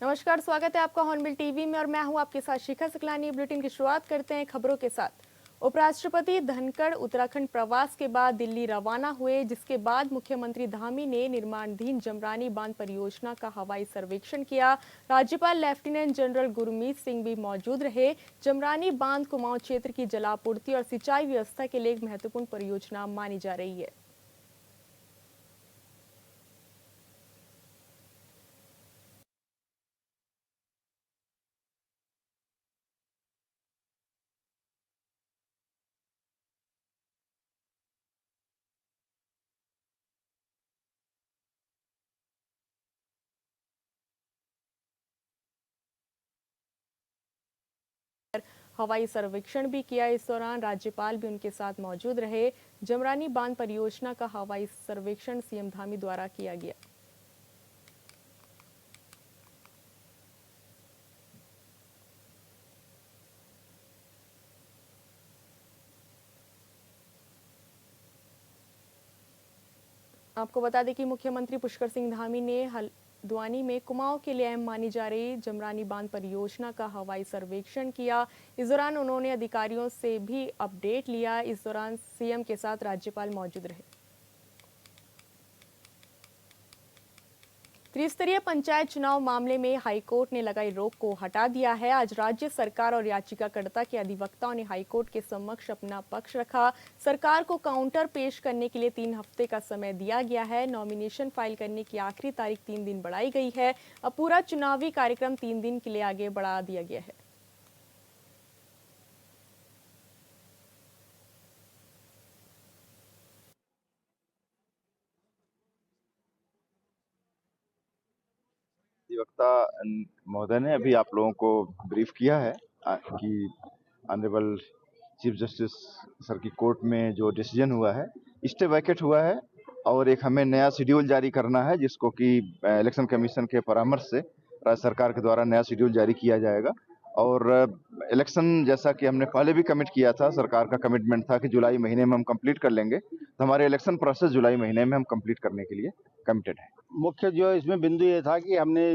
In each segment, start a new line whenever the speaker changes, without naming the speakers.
नमस्कार, स्वागत है आपका हॉर्नबिल टीवी में और मैं हूं आपके साथ शिखा सकलानी। बुलेटिन की शुरुआत करते हैं खबरों के साथ। उपराष्ट्रपति धनखड़ उत्तराखंड प्रवास के बाद दिल्ली रवाना हुए, जिसके बाद मुख्यमंत्री धामी ने निर्माणाधीन जमरानी बांध परियोजना का हवाई सर्वेक्षण किया। राज्यपाल लेफ्टिनेंट जनरल गुरमीत सिंह भी मौजूद रहे। जमरानी बांध कुमाऊं क्षेत्र की जलापूर्ति और सिंचाई व्यवस्था के लिए एक महत्वपूर्ण परियोजना मानी जा रही है। हवाई सर्वेक्षण भी किया। इस दौरान राज्यपाल भी उनके साथ मौजूद रहे। जमरानी बांध परियोजना का हवाई सर्वेक्षण सीएम धामी द्वारा किया गया। आपको बता दें कि मुख्यमंत्री पुष्कर सिंह धामी ने हल्द्वानी में कुमाऊं के लिए अहम मानी जा रही जमरानी बांध परियोजना का हवाई सर्वेक्षण किया। इस दौरान उन्होंने अधिकारियों से भी अपडेट लिया। इस दौरान सीएम के साथ राज्यपाल मौजूद रहे। त्रिस्तरीय पंचायत चुनाव मामले में हाईकोर्ट ने लगाई रोक को हटा दिया है। आज राज्य सरकार और याचिकाकर्ता के अधिवक्ताओं ने हाईकोर्ट के समक्ष अपना पक्ष रखा। सरकार को काउंटर पेश करने के लिए 3 हफ्ते का समय दिया गया है। नॉमिनेशन फाइल करने की आखिरी तारीख 3 दिन बढ़ाई गई है। अब पूरा चुनावी कार्यक्रम 3 दिन के लिए आगे बढ़ा दिया गया है।
अधिवक्ता महोदय ने अभी आप लोगों को ब्रीफ किया है कि ऑनरेबल चीफ जस्टिस सर की कोर्ट में जो डिसीजन हुआ है, स्टे वैकेट हुआ है और एक हमें नया शेड्यूल जारी करना है, जिसको कि इलेक्शन कमीशन के परामर्श से राज्य सरकार के द्वारा नया शेड्यूल जारी किया जाएगा। और इलेक्शन जैसा कि हमने पहले भी कमिट किया था, सरकार का कमिटमेंट था कि जुलाई महीने में हम कंप्लीट कर लेंगे, तो हमारे इलेक्शन प्रोसेस जुलाई महीने में हम कंप्लीट करने के लिए कमिटेड है।
मुख्य जो इसमें बिंदु ये था कि हमने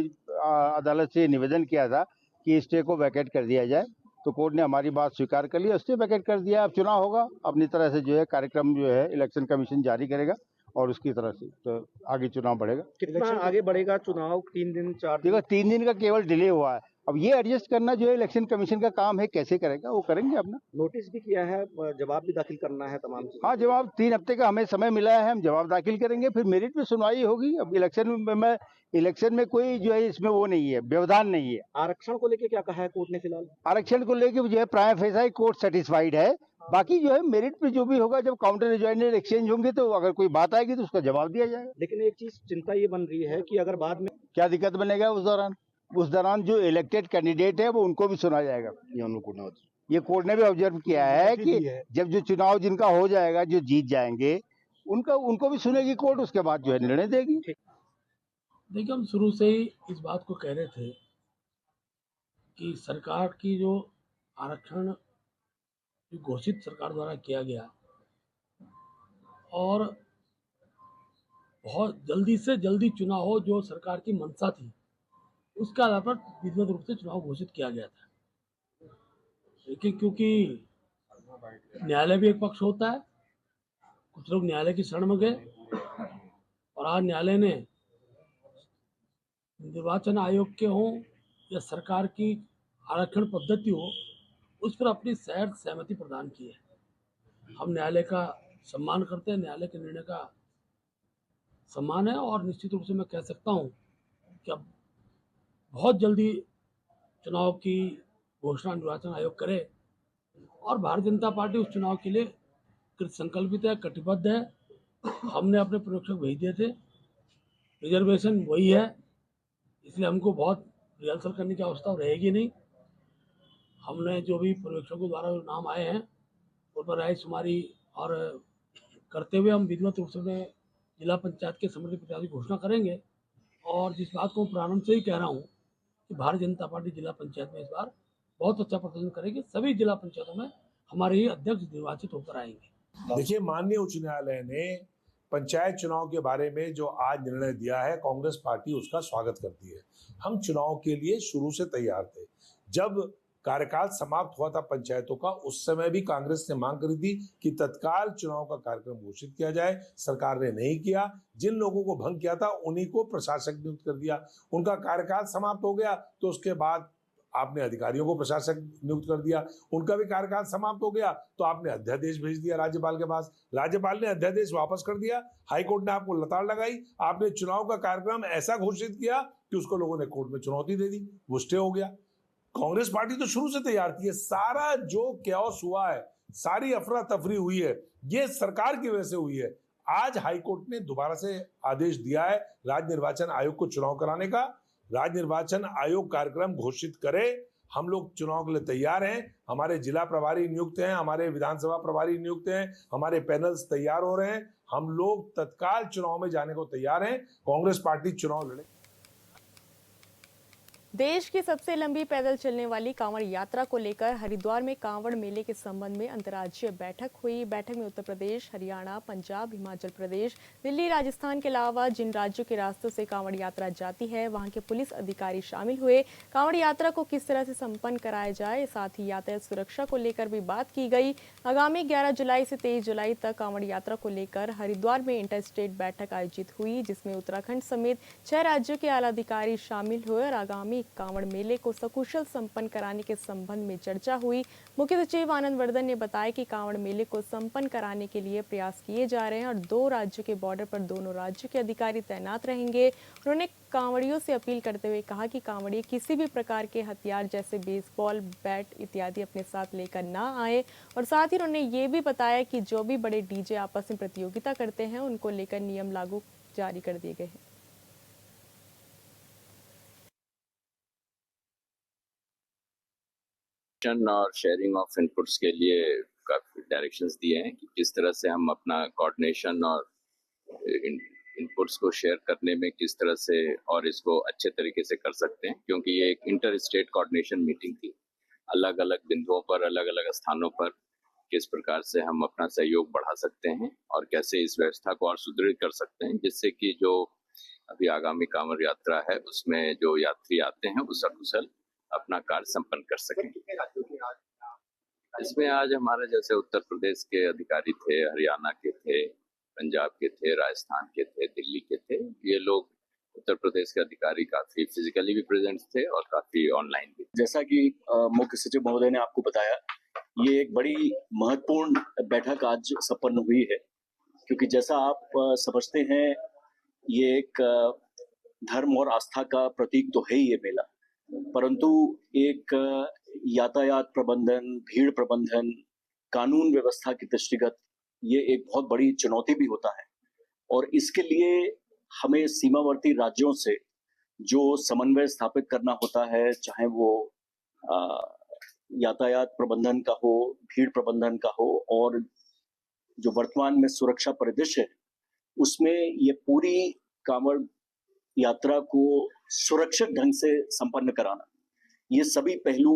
अदालत से निवेदन किया था कि स्टे को वैकेट कर दिया जाए, तो कोर्ट ने हमारी बात स्वीकार कर ली, स्टे वैकेट कर दिया। अब चुनाव होगा, अपनी तरह से जो है कार्यक्रम जो है इलेक्शन कमीशन जारी करेगा और उसकी तरह से तो आगे चुनाव बढ़ेगा।
कितना आगे बढ़ेगा चुनाव? 3 दिन 4 दिन?
देखो 3 दिन का केवल डिले हुआ है, अब ये एडजस्ट करना जो है इलेक्शन कमीशन का काम है, कैसे करेगा वो करेंगे अपना।
नोटिस भी किया है, जवाब भी दाखिल करना है तमाम चीज़ों।
हाँ, जवाब 3 हफ्ते का हमें समय मिला है, हम जवाब दाखिल करेंगे, फिर मेरिट में सुनवाई होगी। अब इलेक्शन में कोई जो है इसमें वो नहीं है, व्यवधान नहीं है।
आरक्षण को लेके क्या कहा है कोर्ट ने फिलहाल?
आरक्षण को लेके जो है प्राइम फेसा कोर्ट सेटिस्फाइड है। बाकी जो है मेरिट पे जो भी होगा, जब काउंटर रिजॉइंडर एक्सचेंज होंगे तो अगर कोई बात आएगी तो उसका जवाब दिया जाएगा।
लेकिन एक चीज चिंता ये बन रही है कि अगर बाद में
क्या दिक्कत बनेगा उस दौरान जो इलेक्टेड कैंडिडेट है वो उनको भी सुना जाएगा। ये कोर्ट ने भी ऑब्जर्व किया है कि जब जो चुनाव जिनका हो जाएगा, जो जीत जाएंगे, उनको भी सुनेगी कोर्ट, उसके बाद जो है निर्णय देगी।
देखिए, हम शुरू से ही इस बात को कह रहे थे कि सरकार की जो आरक्षण घोषित सरकार द्वारा किया गया और बहुत जल्दी से जल्दी चुनाव हो, जो सरकार की मंशा थी, उसके आधार पर विधिवत रूप से चुनाव घोषित किया गया था। लेकिन क्योंकि न्यायालय भी एक पक्ष होता है, कुछ लोग न्यायालय की शरण में गए और आज न्यायालय ने निर्वाचन आयोग के हों या सरकार की आरक्षण पद्धति हो, उस पर अपनी सहमति प्रदान की है। हम न्यायालय का सम्मान करते हैं, न्यायालय के निर्णय का सम्मान है और निश्चित रूप से मैं कह सकता हूं कि अब बहुत जल्दी चुनाव की घोषणा निर्वाचन आयोग करे और भारतीय जनता पार्टी उस चुनाव के लिए कृत संकल्पित है, कटिबद्ध है। हमने अपने पर्यवेक्षक भेज दिए थे, रिजर्वेशन वही है, इसलिए हमको बहुत रिहर्सल करने की आवश्यकता रहेगी नहीं। हमने जो भी पर्यवेक्षकों द्वारा नाम आए हैं उन पर रायशुमारी और करते हुए हम विधिवत रूप से जिला पंचायत के समृद्ध प्रत्याशी घोषणा करेंगे। और जिस बात को प्रारंभ से ही कह रहा हूँ कि भारतीय जनता पार्टी जिला पंचायत में इस बार बहुत अच्छा प्रदर्शन करेगी। सभी जिला पंचायतों में हमारे ही अध्यक्ष निर्वाचित होकर आएंगे।
देखिए, माननीय उच्च न्यायालय ने पंचायत चुनाव के बारे में जो आज निर्णय दिया है, कांग्रेस पार्टी उसका स्वागत करती है। हम चुनाव के लिए शुरू से तैयार थे। जब कार्यकाल समाप्त हुआ था पंचायतों का, उस समय भी कांग्रेस ने मांग करी थी कि तत्काल चुनाव का कार्यक्रम घोषित किया जाए। सरकार ने नहीं किया। जिन लोगों को भंग किया था उन्हीं को प्रशासक नियुक्त कर दिया। उनका कार्यकाल समाप्त हो गया तो उसके बाद आपने अधिकारियों को प्रशासक नियुक्त कर दिया। उनका भी कार्यकाल समाप्त हो गया तो आपने अध्यादेश भेज दिया राज्यपाल के पास। राज्यपाल ने अध्यादेश वापस कर दिया। हाईकोर्ट ने आपको लताड़ लगाई। आपने चुनाव का कार्यक्रम ऐसा घोषित किया कि उसको लोगों ने कोर्ट में चुनौती दे दी, वो स्टे हो गया। कांग्रेस पार्टी तो शुरू से तैयार थी। सारा जो कैओस हुआ है, सारी अफरा तफरी हुई है, ये सरकार की वजह से हुई है। आज हाईकोर्ट ने दोबारा से आदेश दिया है राज्य निर्वाचन आयोग को चुनाव कराने का। राज्य निर्वाचन आयोग कार्यक्रम घोषित करे। हम लोग चुनाव के लिए तैयार हैं। हमारे जिला प्रभारी नियुक्त हैं, हमारे विधानसभा प्रभारी नियुक्त हैं, हमारे पैनल्स तैयार हो रहे हैं। हम लोग तत्काल चुनाव में जाने को तैयार हैं। कांग्रेस पार्टी चुनाव लड़े।
देश की सबसे लंबी पैदल चलने वाली कांवड़ यात्रा को लेकर हरिद्वार में कांवड़ मेले के संबंध में अंतर्राज्यीय बैठक हुई। बैठक में उत्तर प्रदेश, हरियाणा, पंजाब, हिमाचल प्रदेश, दिल्ली, राजस्थान के अलावा जिन राज्यों के रास्तों से कांवड़ यात्रा जाती है वहां के पुलिस अधिकारी शामिल हुए। कांवड़ यात्रा को किस तरह से संपन्न कराया जाए, साथ ही यातायात सुरक्षा को लेकर भी बात की गई। आगामी 11 जुलाई से 23 जुलाई तक कांवड़ यात्रा को लेकर हरिद्वार में इंटर स्टेट बैठक आयोजित हुई, जिसमें उत्तराखंड समेत 6 राज्यों के आला अधिकारी शामिल हुए और आगामी कांवड़ मेले को सकुशल संपन्न कराने के संबंध में चर्चा हुई। मुख्य सचिव आनंद वर्धन ने बताया कि कांवड़ मेले को संपन्न कराने के लिए प्रयास किए जा रहे हैं और 2 राज्यों के बॉर्डर पर दोनों राज्यों के अधिकारी तैनात रहेंगे। उन्होंने कांवड़ियों से अपील करते हुए कहा कि कांवड़िए किसी भी प्रकार के हथियार जैसे बेसबॉल बैट इत्यादि अपने साथ लेकर ना आए। और साथ ही उन्होंने ये भी बताया कि जो भी बड़े डीजे आपस में प्रतियोगिता करते हैं उनको लेकर नियम लागू जारी कर दिए गए हैं।
और शेयरिंग ऑफ इनपुट्स के लिए काफी डायरेक्शंस दिए हैं कि किस तरह से हम अपना कोऑर्डिनेशन और इनपुट्स को शेयर करने में किस तरह से और इसको अच्छे तरीके से कर सकते हैं, क्योंकि ये एक इंटर स्टेट कोऑर्डिनेशन मीटिंग थी। अलग अलग बिंदुओं पर, अलग अलग स्थानों पर किस प्रकार से हम अपना सहयोग बढ़ा सकते हैं और कैसे इस व्यवस्था को और सुदृढ़ कर सकते हैं, जिससे कि जो अभी आगामी कांवड़ यात्रा है उसमें जो यात्री आते हैं वो सकुशल अपना कार्य संपन्न कर सकें। इसमें आज हमारे जैसे उत्तर प्रदेश के अधिकारी थे, हरियाणा के थे, पंजाब के थे, राजस्थान के थे, दिल्ली के थे। ये लोग उत्तर प्रदेश के अधिकारी काफी फिजिकली भी प्रेजेंट थे और काफी ऑनलाइन भी।
जैसा कि मुख्य सचिव महोदय ने आपको बताया, ये एक बड़ी महत्वपूर्ण बैठक आज संपन्न हुई है, क्योंकि जैसा आप समझते हैं ये एक धर्म और आस्था का प्रतीक तो है ही ये मेला, परंतु एक यातायात प्रबंधन, भीड़ प्रबंधन, कानून व्यवस्था की दृष्टिगत ये एक बहुत बड़ी चुनौती भी होता है। और इसके लिए हमें सीमावर्ती राज्यों से जो समन्वय स्थापित करना होता है, चाहे वो यातायात प्रबंधन का हो, भीड़ प्रबंधन का हो, और जो वर्तमान में सुरक्षा परिदृश्य है उसमें ये पूरी कांवड़ यात्रा को सुरक्षित ढंग से संपन्न कराना, ये सभी पहलू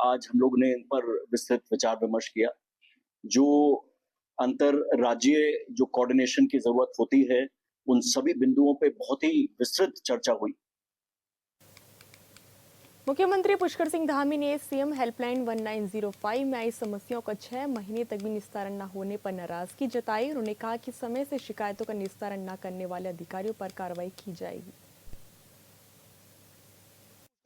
आज हम लोग ने इन पर विस्तृत विचार विमर्श किया। जो अंतरराज्यीय जो कोऑर्डिनेशन की जरूरत होती है उन सभी बिंदुओं पे बहुत ही विस्तृत चर्चा हुई।
मुख्यमंत्री पुष्कर सिंह धामी ने सीएम हेल्पलाइन 1905 में आई समस्याओं का 6 महीने तक भी निस्तारण न होने पर नाराजगी जताई। उन्होंने कहा कि समय से शिकायतों का निस्तारण न करने वाले अधिकारियों पर कार्रवाई की जाएगी।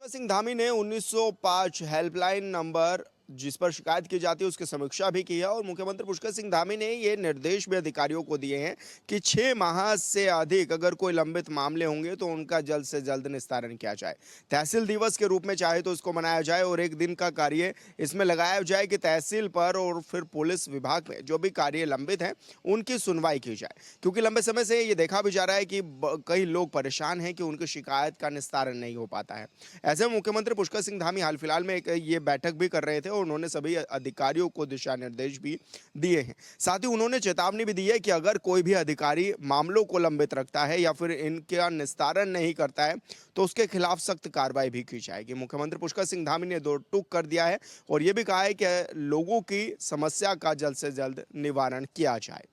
पुष्कर सिंह धामी ने 1905 हेल्पलाइन नंबर जिस पर शिकायत की जाती है उसकी समीक्षा भी की है और मुख्यमंत्री पुष्कर सिंह धामी ने ये निर्देश भी अधिकारियों को दिए हैं कि 6 माह से अधिक अगर कोई लंबित मामले होंगे तो उनका जल्द से जल्द निस्तारण किया जाए। तहसील दिवस के रूप में चाहे तो इसको मनाया जाए और एक दिन का कार्य इसमें लगाया जाए कि तहसील पर और फिर पुलिस विभाग में जो भी कार्य लंबित हैं उनकी सुनवाई की जाए, क्योंकि लंबे समय से ये देखा भी जा रहा है कि कई लोग परेशान हैं कि उनकी शिकायत का निस्तारण नहीं हो पाता है। ऐसे में मुख्यमंत्री पुष्कर सिंह धामी हाल फिलहाल में ये बैठक भी कर रहे थे और उन्होंने सभी अधिकारियों को दिशा निर्देश भी दिए हैं। साथ ही उन्होंने चेतावनी भी दी है कि अगर कोई भी अधिकारी मामलों को लंबित रखता है या फिर इनका निस्तारण नहीं करता है तो उसके खिलाफ सख्त कार्रवाई भी की जाएगी। मुख्यमंत्री पुष्कर सिंह धामी ने 2 टूक कर दिया है और यह भी कहा है कि लोगों की समस्या का जल्द से जल्द निवारण किया जाए।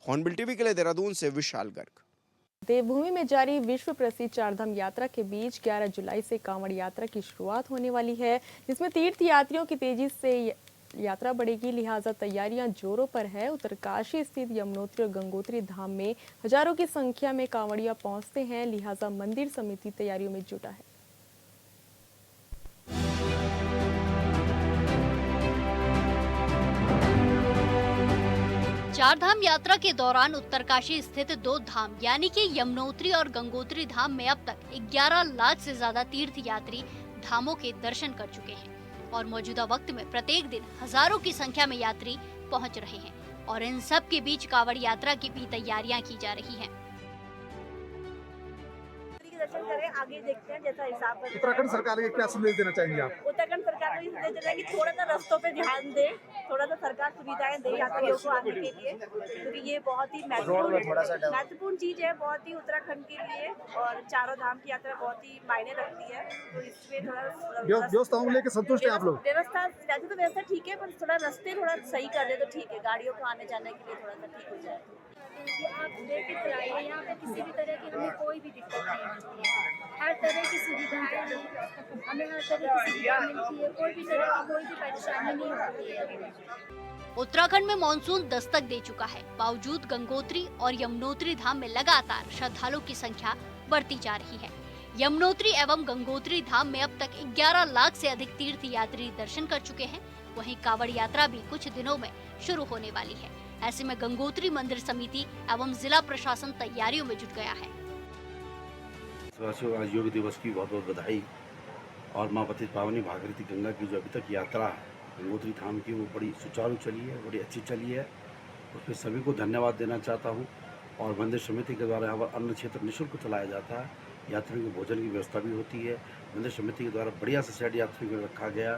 हॉर्नबिल टीवी के लिए देहरादून से विशाल गर्ग।
देवभूमि में जारी विश्व प्रसिद्ध चारधाम यात्रा के बीच 11 जुलाई से कांवड़ यात्रा की शुरुआत होने वाली है, जिसमें तीर्थ यात्रियों की तेजी से यात्रा बढ़ेगी। लिहाजा तैयारियां जोरों पर है। उत्तरकाशी स्थित यमुनोत्री और गंगोत्री धाम में हजारों की संख्या में कांवड़िया पहुंचते हैं। लिहाजा मंदिर समिति तैयारियों में जुटा है।
चारधाम यात्रा के दौरान उत्तरकाशी स्थित 2 धाम यानी कि यमुनोत्री और गंगोत्री धाम में अब तक 11 लाख से ज्यादा तीर्थ यात्री धामों के दर्शन कर चुके हैं और मौजूदा वक्त में प्रत्येक दिन हजारों की संख्या में यात्री पहुंच रहे हैं और इन सब के बीच कांवड़ यात्रा की भी तैयारियां की जा रही हैं।
दर्शन करें, आगे देखते हैं जैसा हिसाब है।
उत्तराखंड सरकार को क्या संदेश देना चाहेंगे आप?
उत्तराखंड सरकार को ये संदेश देना है कि थोड़ा सा रास्तों पे ध्यान दे, थोड़ा सा सरकार सुविधाएं दे यात्रियों को आने के लिए, क्योंकि ये बहुत ही महत्वपूर्ण चीज है, बहुत ही उत्तराखंड के लिए। और चारों धाम की यात्रा बहुत ही मायने रखती है, तो इसमें थोड़ा
व्यवस्थाओं लेके संतुष्ट है आप लोग?
व्यवस्था वैसे तो व्यवस्था ठीक है, पर थोड़ा रास्ते थोड़ा सही कर दे तो ठीक है, गाड़ियों को आने जाने के लिए थोड़ा सा ठीक हो जाए।
आप बेफिक्र आइए, यहाँ पे किसी भी तरह की हमें कोई भी दिक्कत नहीं होती है। हर तरह की सुविधाएं हैं, हमें हर तरह की सुविधा मिलती है, कोई भी तरह की कोई भी परेशानी नहीं होती है।
उत्तराखंड में मानसून दस्तक दे चुका है, बावजूद गंगोत्री और यमुनोत्री धाम में लगातार श्रद्धालुओं की संख्या बढ़ती जा रही है। यमुनोत्री एवं गंगोत्री धाम में अब तक 11 लाख से अधिक तीर्थ यात्री दर्शन कर चुके हैं। वहीं कांवड़ यात्रा भी कुछ दिनों में शुरू होने वाली है। ऐसे में गंगोत्री मंदिर समिति एवं जिला प्रशासन तैयारियों में जुट गया है।
आज योग दिवस की बहुत बहुत बधाई। और माँ पतित पावनी भागीरथी गंगा की जो अभी तक यात्रा है गंगोत्री धाम की, वो बड़ी सुचारू चली है, बड़ी अच्छी चली है। उसमें सभी को धन्यवाद देना चाहता हूँ। और मंदिर समिति के द्वारा यहाँ पर अन्न क्षेत्र निःशुल्क चलाया जाता है, यात्रियों के भोजन की व्यवस्था भी होती है। मंदिर समिति के द्वारा बढ़िया से सेट यात्रियों को रखा गया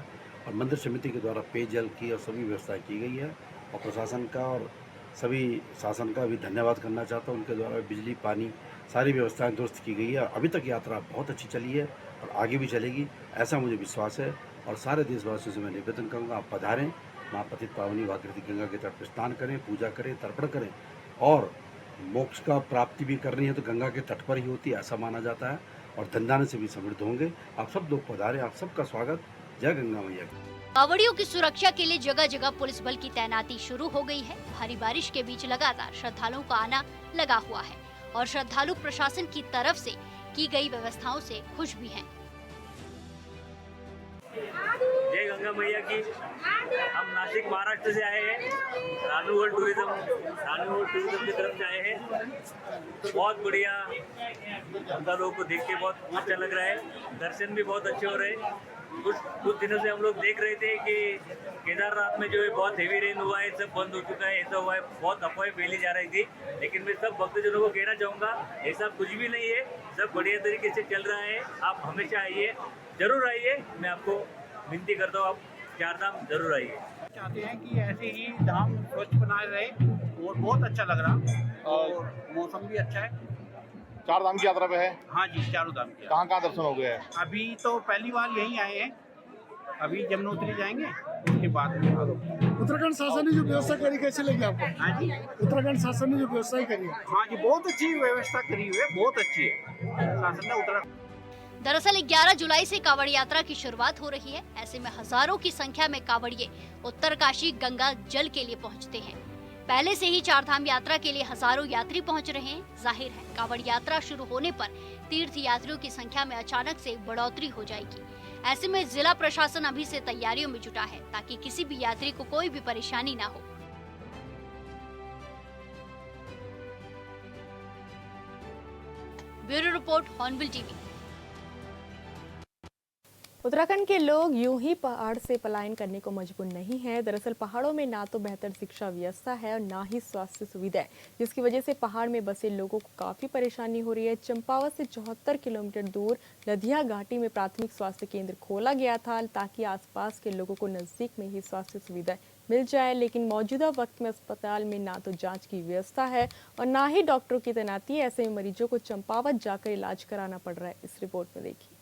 और मंदिर समिति के द्वारा पेयजल की और सभी व्यवस्था की गई है। और प्रशासन का और सभी शासन का भी धन्यवाद करना चाहता हूँ। उनके द्वारा बिजली पानी सारी व्यवस्थाएं दुरुस्त की गई है। अभी तक यात्रा बहुत अच्छी चली है और आगे भी चलेगी, ऐसा मुझे विश्वास है। और सारे देशवासियों से मैं निवेदन करूँगा, आप पधारें, माँ पतित पावनी भागीरथी गंगा के तट पर स्नान करें, पूजा करें, तर्पण करें। और मोक्ष का प्राप्ति भी करनी है तो गंगा के तट पर ही होती है, ऐसा माना जाता है। और धनदान से भी समृद्ध होंगे। आप सब लोग पधारें, आप सबका स्वागत। जय गंगा मैया।
कांवड़ियों की सुरक्षा के लिए जगह जगह पुलिस बल की तैनाती शुरू हो गई है। भारी बारिश के बीच लगातार श्रद्धालुओं का आना लगा हुआ है और श्रद्धालु प्रशासन की तरफ से की गई व्यवस्थाओं से खुश भी हैं।
जय गंगा मैया की। हम नासिक महाराष्ट्र से आए हैं, रानू वर्ल्ड टूरिज्म की तरफ से आए हैं। बहुत बढ़िया, श्रद्धालुओं को देख के बहुत अच्छा लग रहा है। दर्शन भी बहुत अच्छे हो रहे हैं। कुछ दिनों से हम लोग देख रहे थे कि केदारनाथ में जो है बहुत हेवी रेन हुआ है, सब बंद हो चुका है, ऐसा हुआ है, बहुत अफवाहें फैली जा रही थी। लेकिन मैं सब भक्तजनों को कहना चाहूँगा, ऐसा कुछ भी नहीं है, सब बढ़िया तरीके से चल रहा है। आप हमेशा आइए, जरूर आइए। मैं आपको विनती करता हूँ, आप चारधाम जरूर आइए।
चाहते हैं कि ऐसे ही धाम स्वच्छ बनाए रहे और बहुत अच्छा लग रहा और मौसम भी अच्छा है।
चार धाम की यात्रा पे है?
हाँ जी, चारों धाम की।
कहाँ कहाँ दर्शन हो गए हैं?
अभी तो पहली बार यहीं आए हैं, अभी यमुनोत्री जाएंगे, उसके बाद में
उत्तराखंड शासन ने जो व्यवस्था करी कैसे लगी आपको?
हाँ जी,
उत्तराखंड शासन ने जो व्यवस्था करी है?
हाँ जी, बहुत अच्छी व्यवस्था करी हुई है, बहुत अच्छी है शासन ने उत्तराखंड।
दरअसल 11 जुलाई से कांवड़ यात्रा की शुरुआत हो रही है। ऐसे में हजारों की संख्या में कांवड़िये उत्तरकाशी गंगा जल के लिए पहुंचते हैं। पहले से ही चारधाम यात्रा के लिए हजारों यात्री पहुंच रहे हैं। जाहिर है कांवड़ यात्रा शुरू होने पर तीर्थ यात्रियों की संख्या में अचानक से बढ़ोतरी हो जाएगी। ऐसे में जिला प्रशासन अभी से तैयारियों में जुटा है ताकि किसी भी यात्री को कोई भी परेशानी न हो। Bureau report, hornbill TV.
Uttarakhand के लोग यूं ही पहाड़ से पलायन करने को मजबूर नहीं है। दरअसल पहाड़ों में ना तो बेहतर शिक्षा व्यवस्था है और ना ही स्वास्थ्य सुविधाएं, जिसकी वजह से पहाड़ में बसे लोगों को काफी परेशानी हो रही है। चंपावत से 74 किलोमीटर दूर लधिया घाटी में प्राथमिक स्वास्थ्य केंद्र खोला गया था ताकि आसपास के लोगों को नजदीक में ही स्वास्थ्य सुविधाएं मिल जाए, लेकिन मौजूदा वक्त में अस्पताल में ना तो जांच की व्यवस्था है और ना ही डॉक्टरों की तैनाती है। ऐसे में मरीजों को चंपावत जाकर इलाज कराना पड़ रहा है। इस रिपोर्ट में देखिए।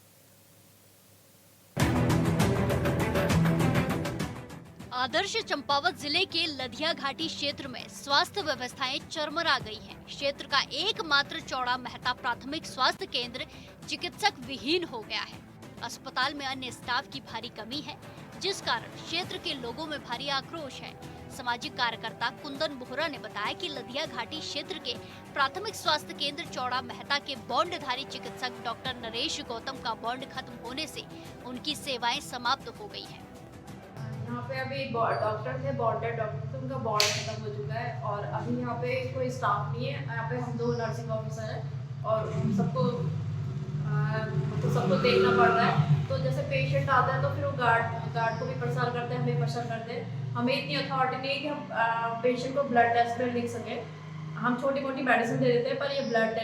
आदर्श चंपावत जिले के लधिया घाटी क्षेत्र में स्वास्थ्य व्यवस्थाएं चरमरा गई हैं। क्षेत्र का एकमात्र चौड़ा मेहता प्राथमिक स्वास्थ्य केंद्र चिकित्सक विहीन हो गया है। अस्पताल में अन्य स्टाफ की भारी कमी है, जिस कारण क्षेत्र के लोगों में भारी आक्रोश है। सामाजिक कार्यकर्ता कुंदन बोहरा ने बताया कि लधिया घाटी क्षेत्र के प्राथमिक स्वास्थ्य केंद्र चौड़ा मेहता के बॉन्डधारी चिकित्सक डॉक्टर नरेश गौतम का बॉन्ड खत्म होने से उनकी सेवाएं समाप्त हो गई हैं।
यहाँ पे अभी डॉक्टर थे, बॉन्डेड डॉक्टर थे, उनका बॉन्ड खत्म हो चुका है और अभी यहाँ पे कोई स्टाफ नहीं है। यहाँ पे हम 2 नर्सिंग ऑफिसर हैं और सबको देखना पड़ रहा है। तो जैसे पेशेंट आता है तो फिर वो गार्ड को भी परेशान करते हैं, हमें परेशान करते हैं। हमें इतनी अथॉरिटी नहीं है कि हम पेशेंट को ब्लड टेस्ट में लिख सकें। हम छोटी मोटी मेडिसिन दे देते हैं, पर ये ब्लड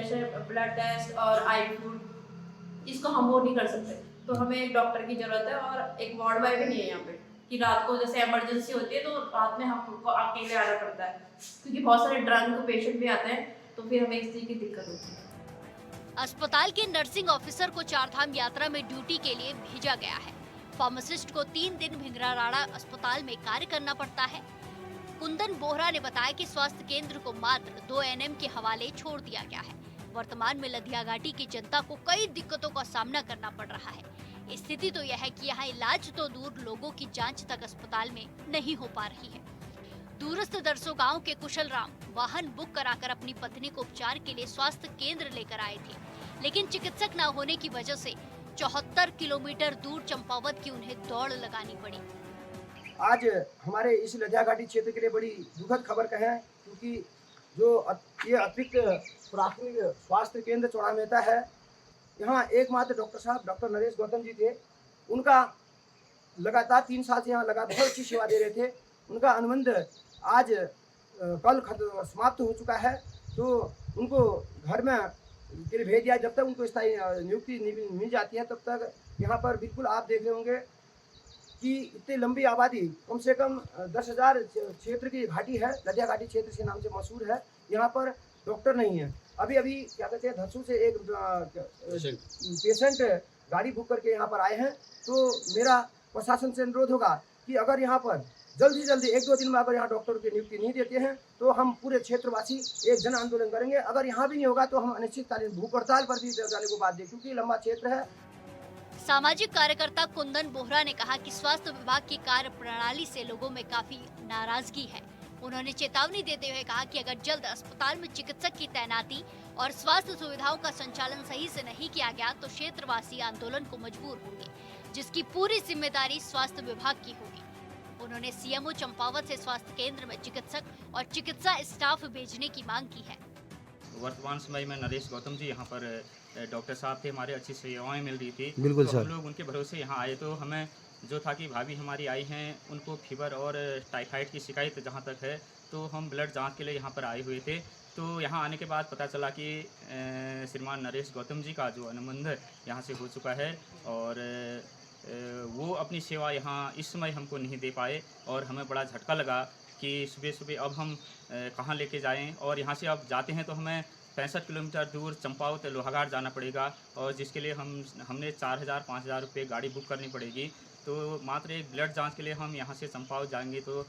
टेस्ट और आई फ्लूइड इसको हम वो नहीं कर सकते। तो हमें एक डॉक्टर की ज़रूरत है और एक वार्ड बॉय भी नहीं है यहाँ पे कि रात को जैसे इमरजेंसी होती है तो रात में हमको अकेले आना पड़ता है, क्योंकि बहुत सारे ड्रंक पेशेंट भी आते हैं, तो फिर हमें इस चीज़ की दिक्कत होती है।
अस्पताल के नर्सिंग ऑफिसर को चारधाम यात्रा में ड्यूटी के लिए भेजा गया है। फार्मासिस्ट को 3 दिन भिंगराराड़ा अस्पताल में कार्य करना पड़ता है। कुंदन बोहरा ने बताया कि स्वास्थ्य केंद्र को मात्र 2 एनएम के हवाले छोड़ दिया गया है। वर्तमान में लधिया घाटी की जनता को कई दिक्कतों का सामना करना पड़ रहा है। स्थिति तो यह है कि यहाँ इलाज तो दूर, लोगों की जांच तक अस्पताल में नहीं हो पा रही है। दूरस्थ दरसों गांव के कुशल राम वाहन बुक कराकर अपनी पत्नी को उपचार के लिए स्वास्थ्य केंद्र लेकर आए थे, लेकिन चिकित्सक न होने की वजह से 74 किलोमीटर दूर चंपावत की उन्हें दौड़ लगानी पड़ी।
आज हमारे इस लधिया घाटी क्षेत्र के लिए बड़ी दुखद खबर कहें, क्योंकि जो ये अतिरिक्त प्राथमिक स्वास्थ्य केंद्र चौड़ा मेहता है, यहाँ एकमात्र डॉक्टर साहब डॉक्टर नरेश गौतम जी थे। उनका लगातार 3 साल से यहाँ लगातार बहुत अच्छी सेवा दे रहे थे। उनका अनुबंध आज कल समाप्त हो चुका है, तो उनको घर में के लिए भेज दिया। जब तक उनको स्थायी नियुक्ति मिल जाती है तब तक यहाँ पर बिल्कुल आप देख रहे होंगे कि इतनी लंबी आबादी, कम से कम 10,000 क्षेत्र की घाटी है, लधिया घाटी क्षेत्र के नाम से मशहूर है। यहाँ पर डॉक्टर नहीं है। अभी क्या कहते हैं, धरसू से एक पेशेंट गाड़ी बुक करके यहाँ पर आए हैं। तो मेरा प्रशासन से अनुरोध होगा कि अगर यहाँ पर जल्दी 1-2 दिन में अगर यहाँ डॉक्टर की नियुक्ति नहीं देते हैं तो हम पूरे क्षेत्रवासी एक जन आंदोलन करेंगे। अगर यहाँ भी नहीं होगा तो हम अनिश्चितकालीन भूख हड़ताल पर भी जाने को बाध्य, क्योंकि लंबा क्षेत्र है।
सामाजिक कार्यकर्ता कुंदन बोहरा ने कहा कि स्वास्थ्य विभाग की कार्य प्रणाली से लोगों में काफी नाराजगी है। उन्होंने चेतावनी देते हुए कहा कि अगर जल्द अस्पताल में चिकित्सक की तैनाती और स्वास्थ्य सुविधाओं का संचालन सही से नहीं किया गया तो क्षेत्रवासी आंदोलन को मजबूर होंगे, जिसकी पूरी जिम्मेदारी स्वास्थ्य विभाग की होगी। उन्होंने सीएमओ चंपावत से स्वास्थ्य केंद्र में चिकित्सक और चिकित्सा स्टाफ भेजने की मांग की है।
वर्तमान समय में नरेश गौतम जी यहाँ पर डॉक्टर साहब थे, हमारे अच्छी सेवाएं मिल रही थी।
बिल्कुल
तो
सर।
हम लोग उनके भरोसे यहाँ आए, तो हमें जो था कि भाभी हमारी आई हैं, उनको फीवर और टाइफाइड की शिकायत जहाँ तक है, तो हम ब्लड जांच के लिए यहाँ पर आए हुए थे। तो यहाँ आने के बाद पता चला कि श्रीमान नरेश गौतम जी का जो अनुबंध यहाँ से हो चुका है और वो अपनी सेवा यहाँ इस समय हमको नहीं दे पाए। और हमें बड़ा झटका लगा कि सुबह अब हम कहाँ लेके जाएं, और यहाँ से अब जाते हैं तो हमें 65 किलोमीटर दूर चंपावत लोहाघाट जाना पड़ेगा, और जिसके लिए हमने 4,000-5,000 रुपये गाड़ी बुक करनी पड़ेगी। तो मात्र एक ब्लड जांच के लिए हम यहाँ से चंपावत जाएंगे, तो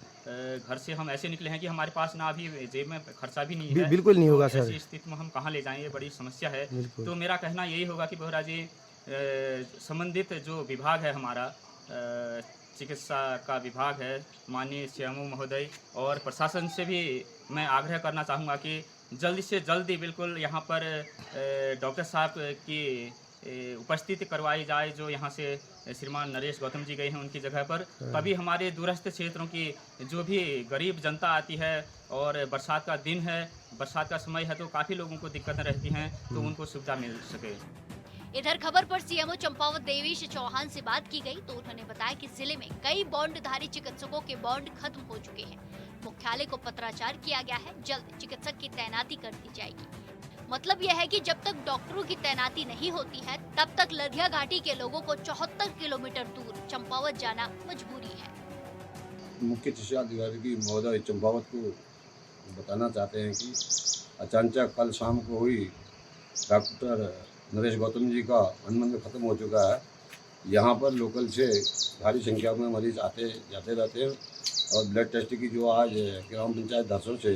घर से हम ऐसे निकले हैं कि हमारे पास ना अभी जेब में खर्चा भी नहीं है।
बिल्कुल नहीं होगा सर।
ऐसी स्थिति में हम कहाँ ले जाएंगे, बड़ी समस्या है। तो मेरा कहना यही होगा कि बोहरा जी, संबंधित जो विभाग है हमारा, चिकित्सा का विभाग है, माननीय सीएमओ महोदय और प्रशासन से भी मैं आग्रह करना चाहूँगा कि जल्दी से जल्दी बिल्कुल यहाँ पर डॉक्टर साहब की उपस्थिति करवाई जाए, जो यहाँ से श्रीमान नरेश गौतम जी गए हैं उनकी जगह पर। तभी हमारे दूरस्थ क्षेत्रों की जो भी गरीब जनता आती है, और बरसात का दिन है, बरसात का समय है, तो काफ़ी लोगों को दिक्कतें रहती हैं, तो उनको सुविधा मिल सके।
इधर खबर पर सीएमओ चंपावत देवेश चौहान से बात की गई तो उन्होंने बताया कि जिले में कई बॉन्डधारी चिकित्सकों के बॉन्ड खत्म हो चुके हैं। मुख्यालय को पत्राचार किया गया है, जल्द चिकित्सक की तैनाती कर दी जाएगी। मतलब यह है कि जब तक डॉक्टरों की तैनाती नहीं होती है तब तक लधिया घाटी के लोगों को 74 किलोमीटर दूर चंपावत जाना मजबूरी है।
मुख्य चिकित्सा अधिकारी महोदय चंपावत को बताना चाहते हैं कि अचानक कल शाम को हुई डॉक्टर नरेश गौतम जी का अनुबंध खत्म हो चुका है। यहाँ पर लोकल से भारी संख्या में मरीज आते जाते रहते हैं और ब्लड टेस्ट की जो आज ग्राम पंचायत दरसों से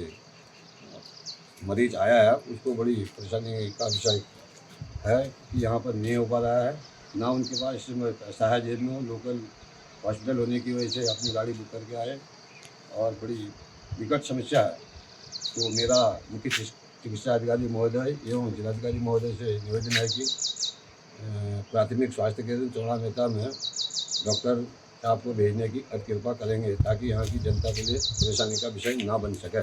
मरीज आया है, उसको बड़ी परेशानी का विषय है कि यहाँ पर नहीं हो पा रहा है, ना उनके पास इस समय पैसा है जेब में। लोकल हॉस्पिटल होने की वजह से अपनी गाड़ी बुक करके आए और बड़ी विकट समस्या है। तो मेरा मुख्य चिकित्सा अधिकारी महोदय एवं जिलाधिकारी महोदय से निवेदन है कि प्राथमिक स्वास्थ्य केंद्र चौड़ा मेहता में डॉक्टर आपको भेजने की कृपा करेंगे, ताकि यहाँ की जनता के लिए परेशानी का विषय ना बन सके।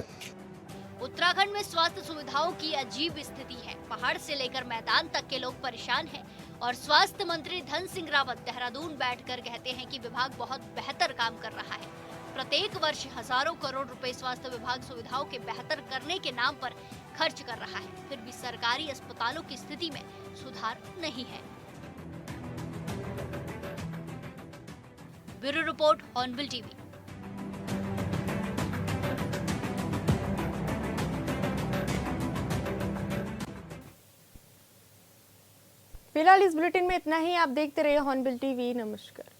उत्तराखंड में स्वास्थ्य सुविधाओं की अजीब स्थिति है। पहाड़ से लेकर मैदान तक के लोग परेशान हैं और स्वास्थ्य मंत्री धन सिंह रावत देहरादून बैठकर कहते हैं कि विभाग बहुत बेहतर काम कर रहा है। प्रत्येक वर्ष हजारों करोड़ रुपए स्वास्थ्य विभाग सुविधाओं के बेहतर करने के नाम पर खर्च कर रहा है, फिर भी सरकारी अस्पतालों की स्थिति में सुधार नहीं है। Bureau report, hornbill TV.
फिलहाल इस बुलेटिन में इतना ही। आप देखते रहिए हॉर्नबिल टीवी। नमस्कार।